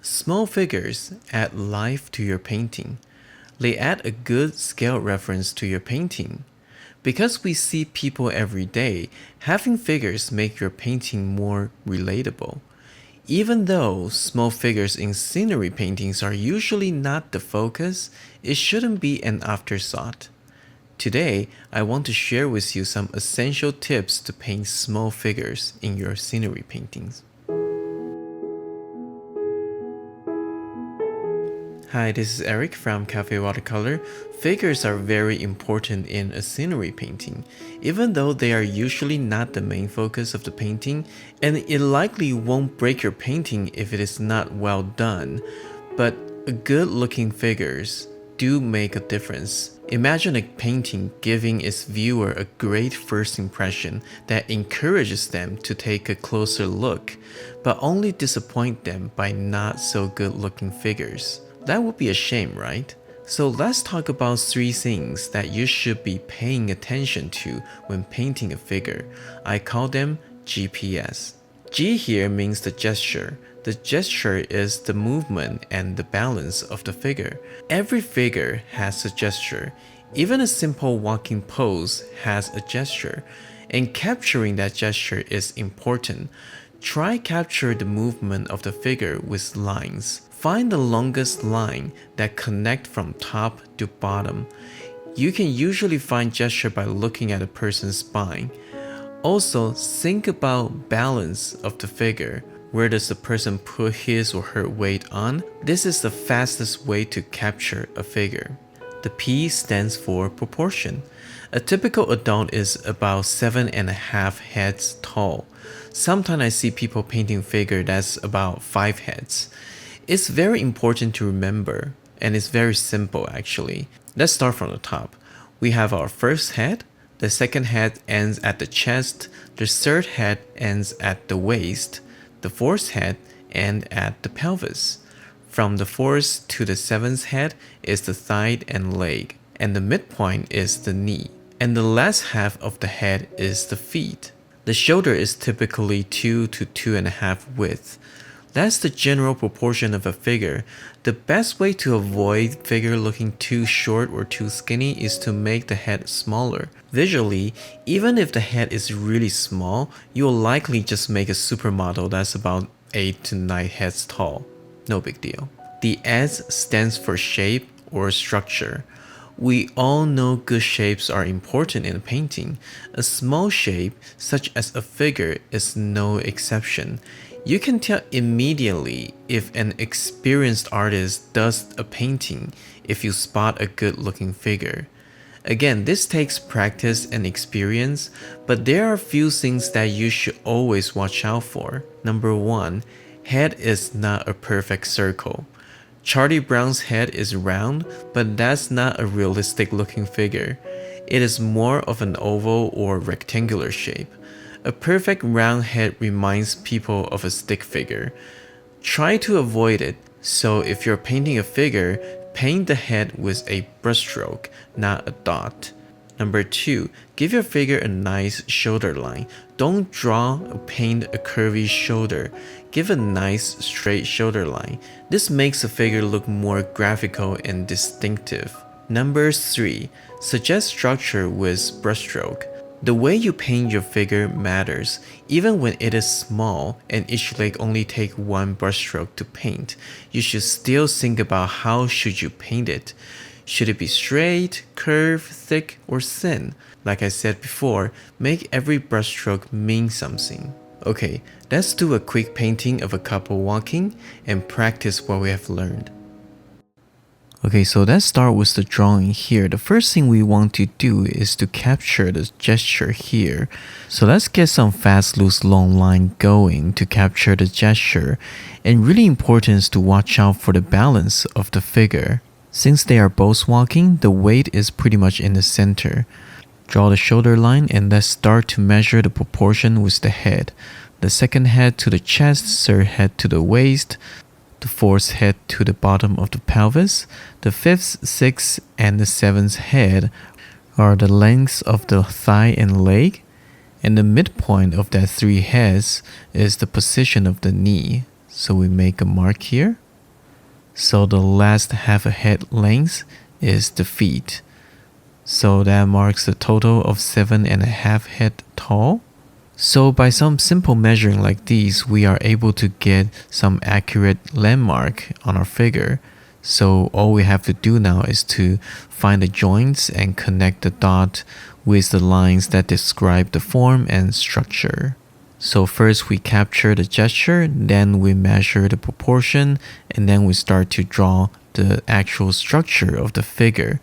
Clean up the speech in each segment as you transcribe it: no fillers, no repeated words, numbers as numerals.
Small figures add life to your painting. They add a good scale reference to your painting. Because we see people every day, having figures make your painting more relatable. Even though small figures in scenery paintings are usually not the focus, it shouldn't be an afterthought. Today, I want to share with you some essential tips to paint small figures in your scenery paintings. Hi, this is Eric from Café Watercolor. Figures are very important in a scenery painting, even though they are usually not the main focus of the painting, and it likely won't break your painting if it is not well done. But good looking figures do make a difference. Imagine a painting giving its viewer a great first impression that encourages them to take a closer look, but only disappoint them by not so good looking figures. That would be a shame, right? So let's talk about 3 things that you should be paying attention to when painting a figure. I call them GPS. G here means the gesture. The gesture is the movement and the balance of the figure. Every figure has a gesture. Even a simple walking pose has a gesture, and capturing that gesture is important. Try capture the movement of the figure with lines. Find the longest line that connect from top to bottom. You can usually find gesture by looking at a person's spine. Also, think about balance of the figure. Where does the person put his or her weight on? This is the fastest way to capture a figure. The P stands for proportion. A typical adult is about 7.5 heads tall. Sometimes I see people painting figure that's about 5 heads. It's very important to remember, and it's very simple actually. Let's start from the top. We have our first head, the second head ends at the chest, the third head ends at the waist, the fourth head ends at the pelvis. From the fourth to the 7th head is the thigh and leg, and the midpoint is the knee, and the last half of the head is the feet. The shoulder is typically 2 to 2.5 width. That's the general proportion of a figure. The best way to avoid figure looking too short or too skinny is to make the head smaller. Visually, even if the head is really small, you will likely just make a supermodel that's about 8 to 9 heads tall. No big deal. The S stands for shape or structure. We all know good shapes are important in a painting. A small shape, such as a figure, is no exception. You can tell immediately if an experienced artist does a painting if you spot a good looking figure. Again, this takes practice and experience, but there are a few things that you should always watch out for. Number 1, head is not a perfect circle. Charlie Brown's head is round, but that's not a realistic looking figure. It is more of an oval or rectangular shape. A perfect round head reminds people of a stick figure. Try to avoid it, so if you're painting a figure, paint the head with a brushstroke, not a dot. Number 2, give your figure a nice shoulder line. Don't draw or paint a curvy shoulder. Give a nice straight shoulder line. This makes the figure look more graphical and distinctive. Number 3, suggest structure with brushstroke. The way you paint your figure matters, even when it is small and it should only take 1 brushstroke to paint. You should still think about how should you paint it. Should it be straight, curved, thick, or thin? Like I said before, make every brushstroke mean something. Okay, let's do a quick painting of a couple walking and practice what we have learned. Okay, so let's start with the drawing here. The first thing we want to do is to capture the gesture here. So let's get some fast, loose, long line going to capture the gesture. And really important is to watch out for the balance of the figure. Since they are both walking, the weight is pretty much in the center. Draw the shoulder line and let's start to measure the proportion with the head. The second head to the chest, third head to the waist, the fourth head to the bottom of the pelvis. The fifth, sixth, and the 7th head are the lengths of the thigh and leg, and the midpoint of that 3 heads is the position of the knee. So we make a mark here. So the last half a head length is the feet. So that marks a total of 7.5 head tall. So by some simple measuring like these, we are able to get some accurate landmark on our figure. So all we have to do now is to find the joints and connect the dot with the lines that describe the form and structure. So first we capture the gesture, then we measure the proportion, and then we start to draw the actual structure of the figure.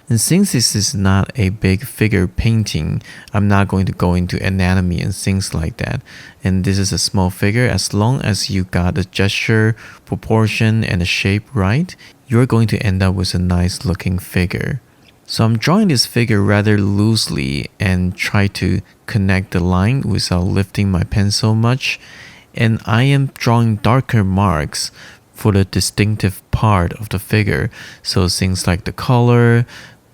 And since this is not a big figure painting, I'm not going to go into anatomy and things like that. And this is a small figure. As long as you got the gesture, proportion, and the shape right, you're going to end up with a nice looking figure. So I'm drawing this figure rather loosely and try to connect the line without lifting my pencil much. And I am drawing darker marks for the distinctive part of the figure. So things like the collar,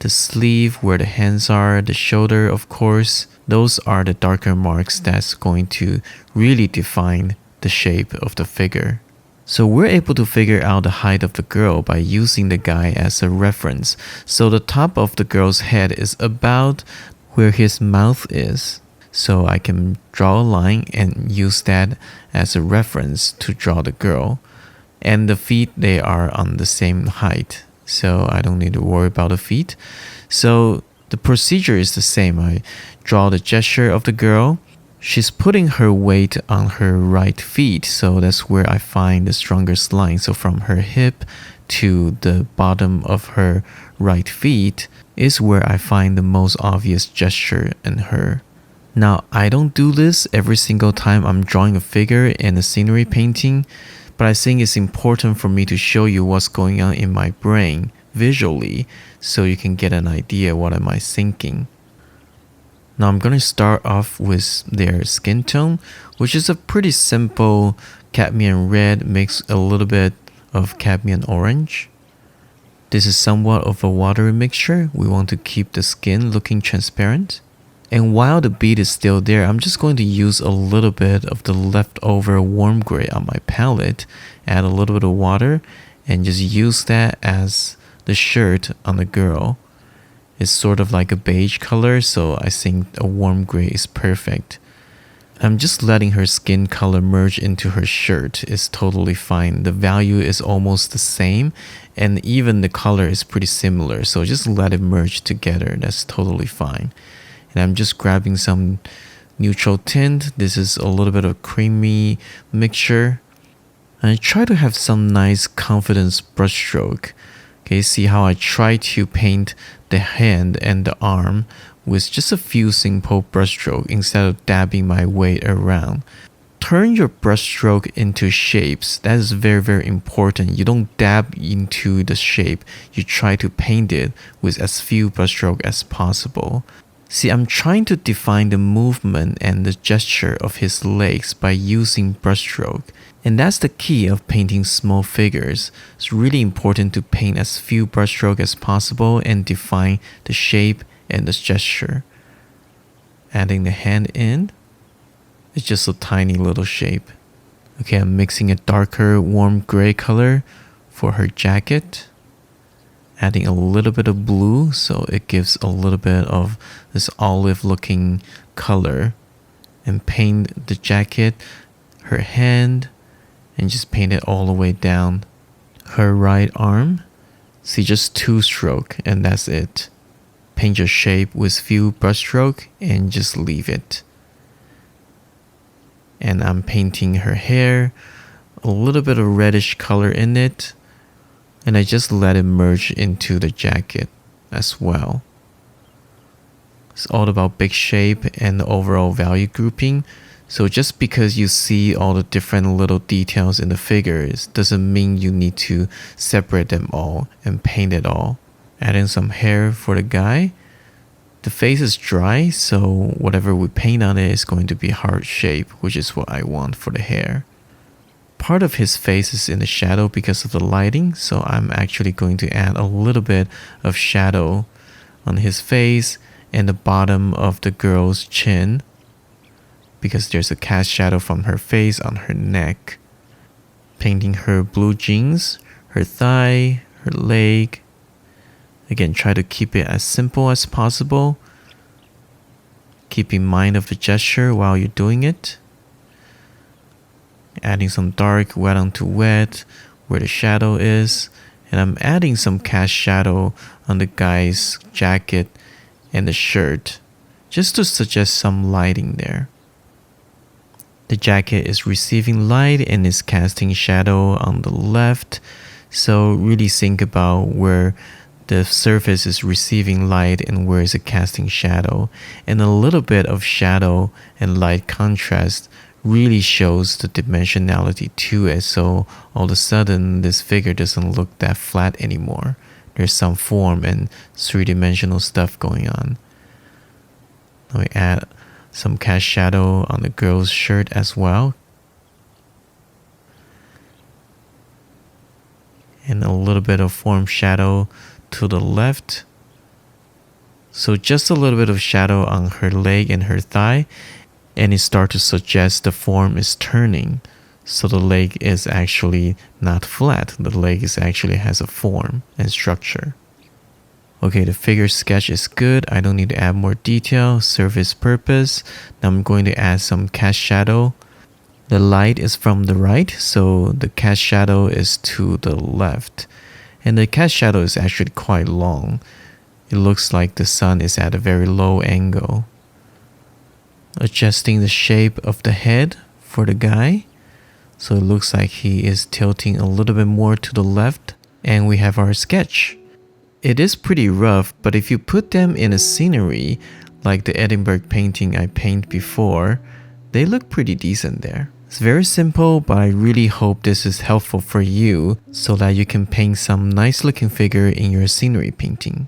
the sleeve where the hands are, the shoulder, of course, those are the darker marks that's going to really define the shape of the figure. So we're able to figure out the height of the girl by using the guy as a reference. So the top of the girl's head is about where his mouth is. So I can draw a line and use that as a reference to draw the girl. And the feet, they are on the same height. So I don't need to worry about the feet. So the procedure is the same. I draw the gesture of the girl. She's putting her weight on her right feet, so that's where I find the strongest line. So from her hip to the bottom of her right feet is where I find the most obvious gesture in her. Now, I don't do this every single time I'm drawing a figure in a scenery painting, but I think it's important for me to show you what's going on in my brain visually so you can get an idea what am I thinking. Now I'm going to start off with their skin tone, which is a pretty simple cadmium red mixed a little bit of cadmium orange. This is somewhat of a watery mixture. We want to keep the skin looking transparent. And while the bead is still there, I'm just going to use a little bit of the leftover warm gray on my palette, add a little bit of water, and just use that as the shirt on the girl. It's sort of like a beige color, so I think a warm gray is perfect. I'm just letting her skin color merge into her shirt. It's totally fine. The value is almost the same, and even the color is pretty similar, so just let it merge together. That's totally fine. And I'm just grabbing some neutral tint. This is a little bit of creamy mixture. And I try to have some nice confidence brushstroke. Okay, see how I try to paint the hand and the arm with just a few simple brushstrokes instead of dabbing my way around. Turn your brushstroke into shapes. That is very, very important. You don't dab into the shape. You try to paint it with as few brushstrokes as possible. See, I'm trying to define the movement and the gesture of his legs by using brushstroke. And that's the key of painting small figures. It's really important to paint as few brushstrokes as possible and define the shape and the gesture. Adding the hand in. It's just a tiny little shape. Okay, I'm mixing a darker warm gray color for her jacket. Adding a little bit of blue so it gives a little bit of this olive looking color. And paint the jacket, her hand, and just paint it all the way down her right arm. See, just 2 strokes and that's it. Paint your shape with few brush strokes and just leave it. And I'm painting her hair, a little bit of reddish color in it, and I just let it merge into the jacket as well. It's all about big shape and the overall value grouping. So just because you see all the different little details in the figures doesn't mean you need to separate them all and paint it all. Adding some hair for the guy. The face is dry, so whatever we paint on it is going to be heart shape, which is what I want for the hair. Part of his face is in the shadow because of the lighting, so I'm actually going to add a little bit of shadow on his face and the bottom of the girl's chin, because there's a cast shadow from her face on her neck. Painting her blue jeans, her thigh, her leg. Again, try to keep it as simple as possible. Keep in mind of the gesture while you're doing it. Adding some dark wet onto wet where the shadow is. And I'm adding some cast shadow on the guy's jacket and the shirt, just to suggest some lighting there. The jacket is receiving light and is casting shadow on the left, so really think about where the surface is receiving light and where is it casting shadow. And a little bit of shadow and light contrast really shows the dimensionality to it, so all of a sudden this figure doesn't look that flat anymore. There's some form and three-dimensional stuff going on. Now we add some cast shadow on the girl's shirt as well. And a little bit of form shadow to the left. So just a little bit of shadow on her leg and her thigh, and it starts to suggest the form is turning. So the leg is actually not flat. The leg is actually has a form and structure. Okay, the figure sketch is good. I don't need to add more detail. Serve its purpose. Now I'm going to add some cast shadow. The light is from the right, so the cast shadow is to the left. And the cast shadow is actually quite long. It looks like the sun is at a very low angle. Adjusting the shape of the head for the guy. So it looks like he is tilting a little bit more to the left. And we have our sketch. It is pretty rough, but if you put them in a scenery, like the Edinburgh painting I painted before, they look pretty decent there. It's very simple, but I really hope this is helpful for you so that you can paint some nice looking figure in your scenery painting.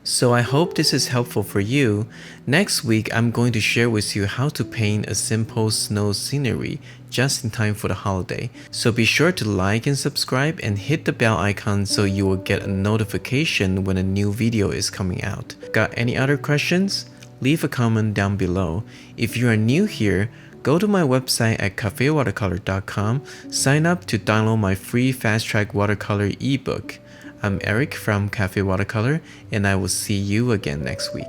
So I hope this is helpful for you. Next week, I'm going to share with you how to paint a simple snow scenery just in time for the holiday. So be sure to like and subscribe and hit the bell icon so you will get a notification when a new video is coming out. Got any other questions? Leave a comment down below. If you are new here, go to my website at cafewatercolor.com, sign up to download my free Fast Track Watercolor ebook. I'm Eric from Café Watercolor, and I will see you again next week.